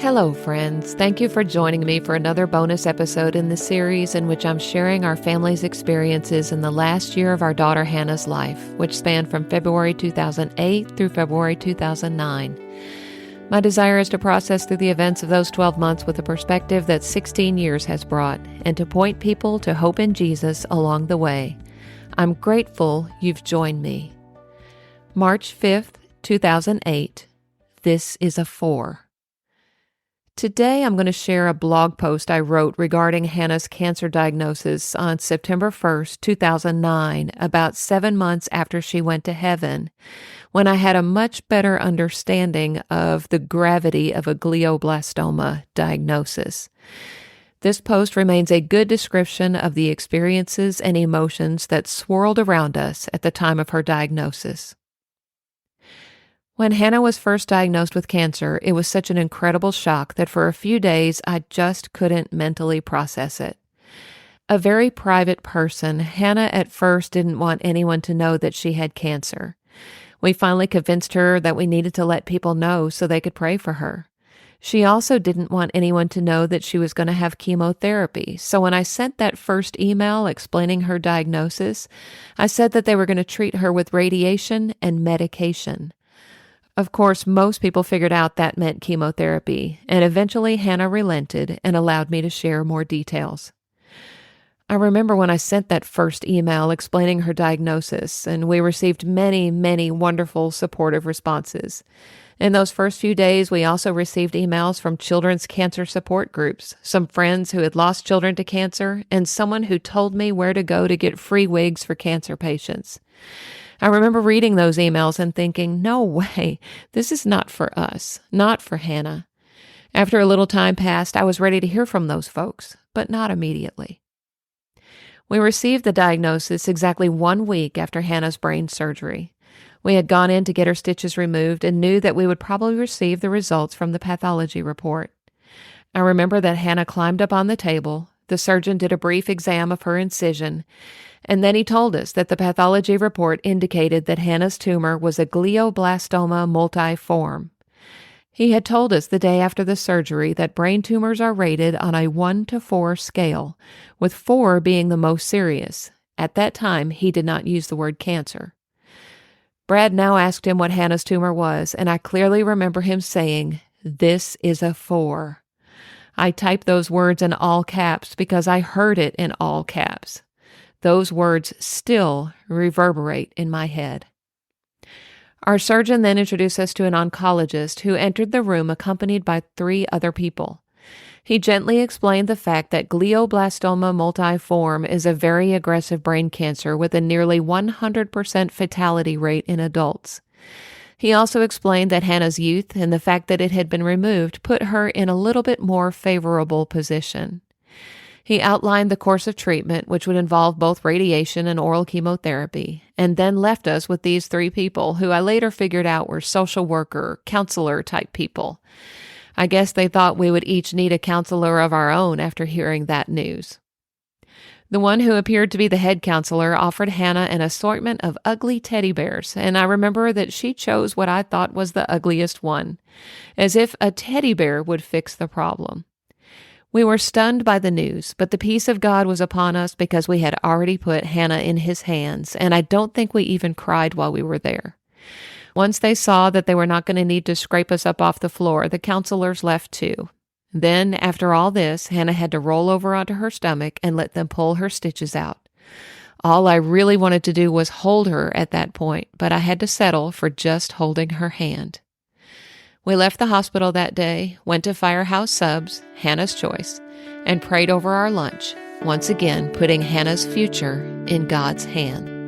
Hello, friends. Thank you for joining me for another bonus episode in the series in which I'm sharing our family's experiences in the last year of our daughter Hannah's life, which spanned from February 2008 through February 2009. My desire is to process through the events of those 12 months with a perspective that 16 years has brought, and to point people to hope in Jesus along the way. I'm grateful you've joined me. March 5th, 2008. This is a 4. Today, I'm going to share a blog post I wrote regarding Hannah's cancer diagnosis on September 1st, 2009, about 7 months after she went to heaven, when I had a much better understanding of the gravity of a glioblastoma diagnosis. This post remains a good description of the experiences and emotions that swirled around us at the time of her diagnosis. When Hannah was first diagnosed with cancer, it was such an incredible shock that for a few days I just couldn't mentally process it. A very private person, Hannah at first didn't want anyone to know that she had cancer. We finally convinced her that we needed to let people know so they could pray for her. She also didn't want anyone to know that she was going to have chemotherapy, so when I sent that first email explaining her diagnosis, I said that they were going to treat her with radiation and medication. Of course, most people figured out that meant chemotherapy, and eventually Hannah relented and allowed me to share more details. I remember when I sent that first email explaining her diagnosis, and we received many, many wonderful supportive responses. In those first few days, we also received emails from children's cancer support groups, some friends who had lost children to cancer, and someone who told me where to go to get free wigs for cancer patients. I remember reading those emails and thinking, no way, this is not for us, not for Hannah. After a little time passed, I was ready to hear from those folks, but not immediately. We received the diagnosis exactly 1 week after Hannah's brain surgery. We had gone in to get her stitches removed and knew that we would probably receive the results from the pathology report. I remember that Hannah climbed up on the table. The surgeon did a brief exam of her incision, and then he told us that the pathology report indicated that Hannah's tumor was a glioblastoma multiforme. He had told us the day after the surgery that brain tumors are rated on a 1 to 4 scale, with 4 being the most serious. At that time, he did not use the word cancer. Brad now asked him what Hannah's tumor was, and I clearly remember him saying, "This is a 4. I typed those words in all caps because I heard it in all caps. Those words still reverberate in my head. Our surgeon then introduced us to an oncologist who entered the room accompanied by 3 other people. He gently explained the fact that glioblastoma multiforme is a very aggressive brain cancer with a nearly 100% fatality rate in adults. He also explained that Hannah's youth and the fact that it had been removed put her in a little bit more favorable position. He outlined the course of treatment, which would involve both radiation and oral chemotherapy, and then left us with these 3 people who I later figured out were social worker, counselor type people. I guess they thought we would each need a counselor of our own after hearing that news. The one who appeared to be the head counselor offered Hannah an assortment of ugly teddy bears, and I remember that she chose what I thought was the ugliest one, as if a teddy bear would fix the problem. We were stunned by the news, but the peace of God was upon us because we had already put Hannah in His hands, and I don't think we even cried while we were there. Once they saw that they were not going to need to scrape us up off the floor, the counselors left too. Then, after all this, Hannah had to roll over onto her stomach and let them pull her stitches out. All I really wanted to do was hold her at that point, but I had to settle for just holding her hand. We left the hospital that day, went to Firehouse Subs, Hannah's choice, and prayed over our lunch, once again putting Hannah's future in God's hand.